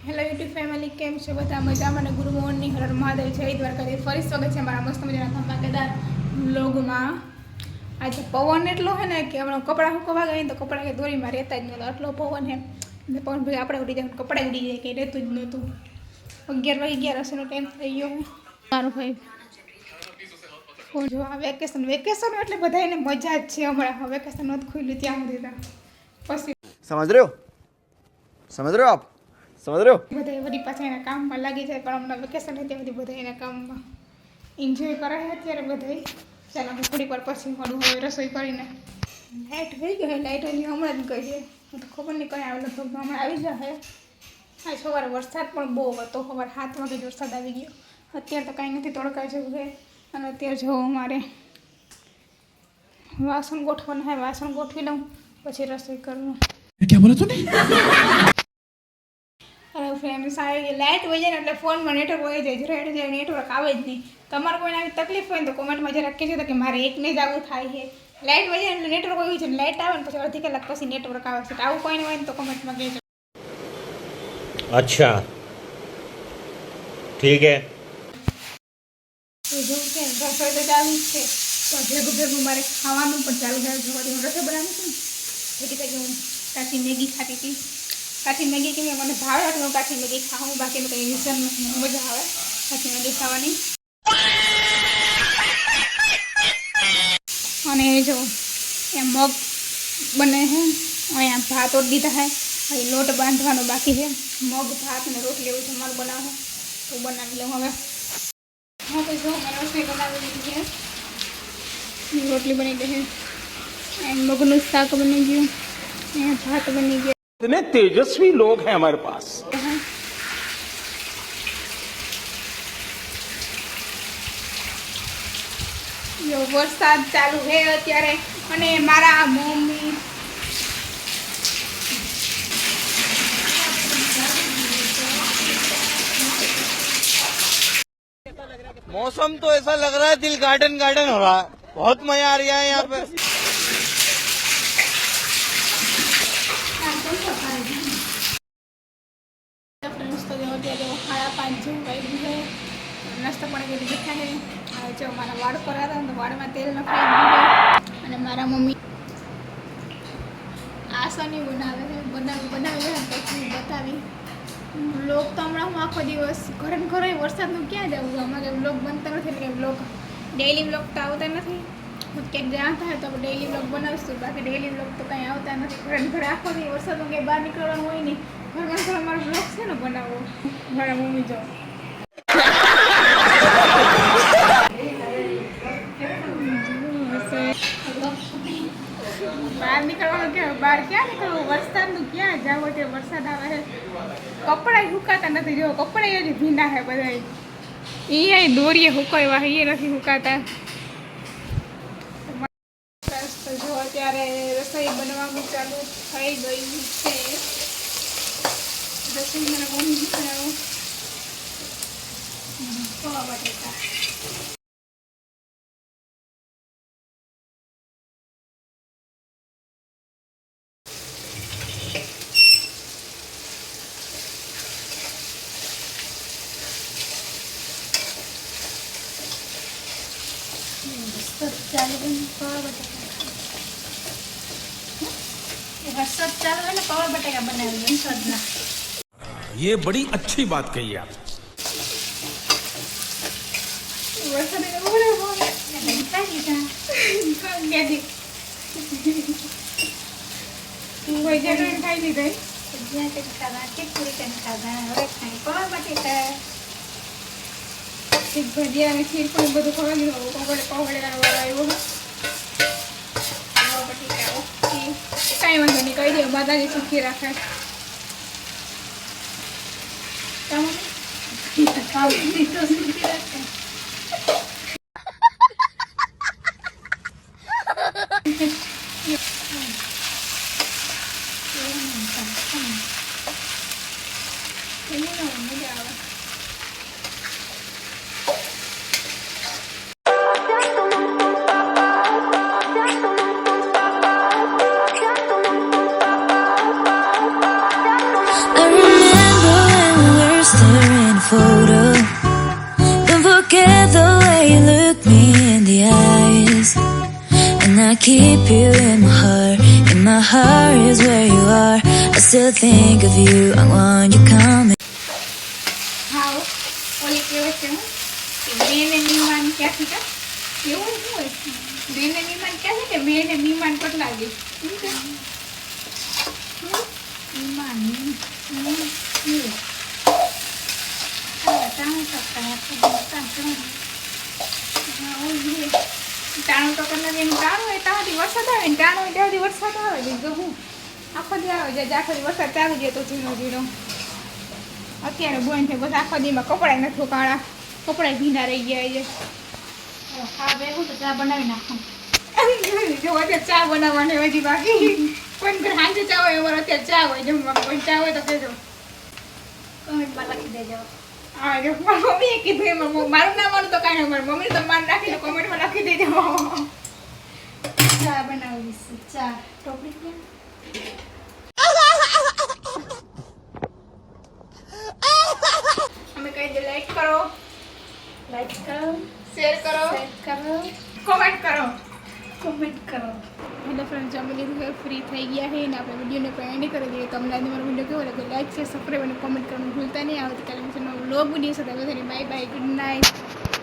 Hello YouTube family, કેમ છો બધા? મજામાં ને? ગુડ મોર્નિંગ, હર મહાદેવ, જય દ્વારકાથી ફરી સ્વાગત છે મારા મસ્ત મજાના ધમાકેદાર વ્લોગમાં. આજે પવન એટલો છે ને કે હમણાં કપડાં સુકવવા ગયા તો કપડાં કે દોરીમાં રહેતા જ નહોતા, એટલો પવન છે ને પવન ભાઈ આપણે ઉડી જાય, કપડાં ઉડી જાય, કંઈ રહેતું જ નહોતું. 11 વાગી ગયા, રસોઈનો ટાઈમ થઈ ગયો. મારું ભાઈ જો આ વેકેશન એટલે બધાને મજા જ છે. હમણાં વેકેશન નહોતું ખુલ્યું ત્યાં સુધી પછી समझ रहे हो आप समझ रहे हो બધા વળી પાછા એના કામમાં લાગી જાય, પણ હમણાં વેકેશન હતી બધી બધા એના કામમાં એન્જોય કરે છે અત્યારે બધા. ચાલો હું થોડીક વાર પછી મળું હવે રસોઈ કરીને. લાઇટ થઈ ગઈ, લાઇટ હજી હમણાં જ ગઈ છે, તો ખબર નહીં કઈ આવે, લગભગ હમણાં આવી જશે. આ સવારે વરસાદ પણ બહુ હતો, સવારે 7 વાગે જ વરસાદ આવી ગયો. અત્યારે તો કાંઈ નથી, તડકા જેવું છે. અને અત્યારે જો મારે વાસણ ગોઠવાના છે, વાસણ ગોઠવી લઉં પછી રસોઈ કરવું. क्या बोला तूने? અરે ફ્રેન્ડ્સ, આવી લાઇટ વહી જાય ને એટલે ફોનમાં નેટવર્ક વહી જાય, જરા નેટવર્ક આવે જ નહીં. તમારે કોઈને આવી તકલીફ હોય ને તો કોમેન્ટમાં જરાક કહેજો કે મારે એકને જ આવું થાય છે. લાઇટ વહી જાય એટલે નેટવર્ક વહી જાય, લાઇટ આવે ને પછી અડધી કલાક પછી નેટવર્ક આવે છે. આવું કોઈને હોય ને તો કોમેન્ટમાં કહેજો. अच्छा ठीक है. જો કે રસોઈ તો ચાલુ જ છે, તો ભેગું મારે ખાવાનું પણ ચાલુ થાય. જોવા હું રસોઈ બનાવું છું ને એટલે કે હું કાચી મેગી ખાતી હતી. કાચી મેગી કે મને ભાવે એટલે હું કાચી મેગી ખાઉં, બાકી કંઈ રીઝન મજા આવે કાચી મેગી ખાવાની. અને જો એ મગ બને છે, અહીંયા ભાત ઓર દીધા છે, હવે લોટ બાંધવાનો બાકી છે. મગ ભાત ને રોટલી એવું જમવાનું બનાવે તો બનાવી લઉં હવે. હા તો જો મેં રસોઈ બનાવી લીધી છે, રોટલી બની ગઈ છે, મગનું શાક બની ગયું, ભાત બની ગયા. इतने तेजस्वी लोग हैं हमारे पास. જો વરસાદ ચાલુ છે અત્યારે, અને મારા મમ્મી मौसम तो ऐसा लग रहा है दिल गार्डन गार्डन हो रहा है, बहुत मजा आ रहा है यहाँ पे. તો જો અત્યારે 5:30 જેવું વાગ્યું છે. નાસ્તો પણ કરી બેઠા છે. જો મારા વાળ પર હતા ને તો વાળમાં તેલ નખાઈ દીધું. અને મારા મમ્મી આસની બનાવે છે, બનાવી પછી બતાવી. બ્લોગ તો હમણાં હું આખો દિવસ ઘરે ને ઘરે, વરસાદનું ક્યાં જવું, અમારે બ્લોગ બનતા નથી, એટલે કે બ્લોગ ડેઈલી બ્લોગ તો આવતા નથી. ક્યાંક જ્યાં થાય તો ડેઈલી બ્લોગ બનાવીશું, બાકી ડેઈલી બ્લોગ તો કંઈ આવતા નથી. ઘરે ને ઘરે આખો દિવસ વરસાદમાં કંઈ બહાર નીકળવાનું હોય નહીં. ઘરમાં ઘરે મારો બ્લોગ છે ને બનાવવો. મારા મમ્મી જો બહાર નીકળવાનું ક્યાં, બહાર ક્યાં નીકળવું, વરસાદનું ક્યાં જવું છે. વરસાદ આવે છે, કપડાં સુકાતા નથી. જો કપડાં હજી ભીના છે બધા, એ દોરીએ સુકાવ્યા, એ નથી સુકાતા. તો જો અત્યારે રસોઈ બનવાનું ચાલુ થઈ ગયું છે. રસોઈ મને મમ્મી બનાવું પૌવા બટેકા. ये बड़ी अच्छी बात कही आप. ભજીયા અને ખીર પણ બધું ખવા દીધું. પૌગળેવાનો વાળો આવ્યો. કાંઈ વાંધો નહીં, કહી દે માતાજી સુખી રાખે. મજા આવે. I remember when photo. Don't forget the way you look me in the eyes. And I keep you in my heart. In my heart is where you are. I still think of you. I want you coming. હા ઓલી કહેવત છે કે બેન ને મહેમાન ક્યાંથી કા એવું શું હોય બેન ને મહેમાન ક્યાં છે કે બેન ને મહેમાન કેટલા દે મહેમાન ટાણું તો કદાચ એનું ટાણું હોય ત્યાંથી વરસાદ આવે ને ટાણું હોય ત્યાંથી વરસાદ આવે છે તો હું આખો દી આવે જાય આખો દી વરસાદ ચાલુ જાય તો ઝીણો ઝીણો અત્યારે બંધ છે બસ આખો દીમાં કપડાં નથી કાળા કપડાં ભીના રહી ગયા છે હા ભેગું તો ચા બનાવી નાખું જો અત્યારે ચા બનાવવાની હજી બાકી કોઈ ઘર સાંજે ચા હોય અમારે અત્યારે ચા હોય જમવામાં કોઈ ચા હોય તો કહેજો કમેન્ટમાં લખી દેજો હા જો મારી મમ્મીએ કીધું એમાં મારું નામ માનું તો કાંઈ મારી મમ્મી તો માન રાખીને કોમેન્ટમાં લખી દેજો ચા બનાવીશ ચા ટોપલી ક્યાં અમે કહી દે લાઈક કરો શેર કરો કોમેન્ટ કરો કોમેન્ટ કરો હેલો ફ્રેન્ડ્સ અમે લીધું ફ્રી થઈ ગયા છે અને આપણે વિડીયોને પણ એન્ડ કરી દઈએ તમને આજે મારો વિડીયો કેવો લાગે લાઈક શેર સબસ્ક્રાઈબ અને કોમેન્ટ કરવાનું ભૂલતા નહીં આવતીકાલે નવો વ્લોગ વિડીયો સાથે બધાને બાય બાય ગુડ નાઇટ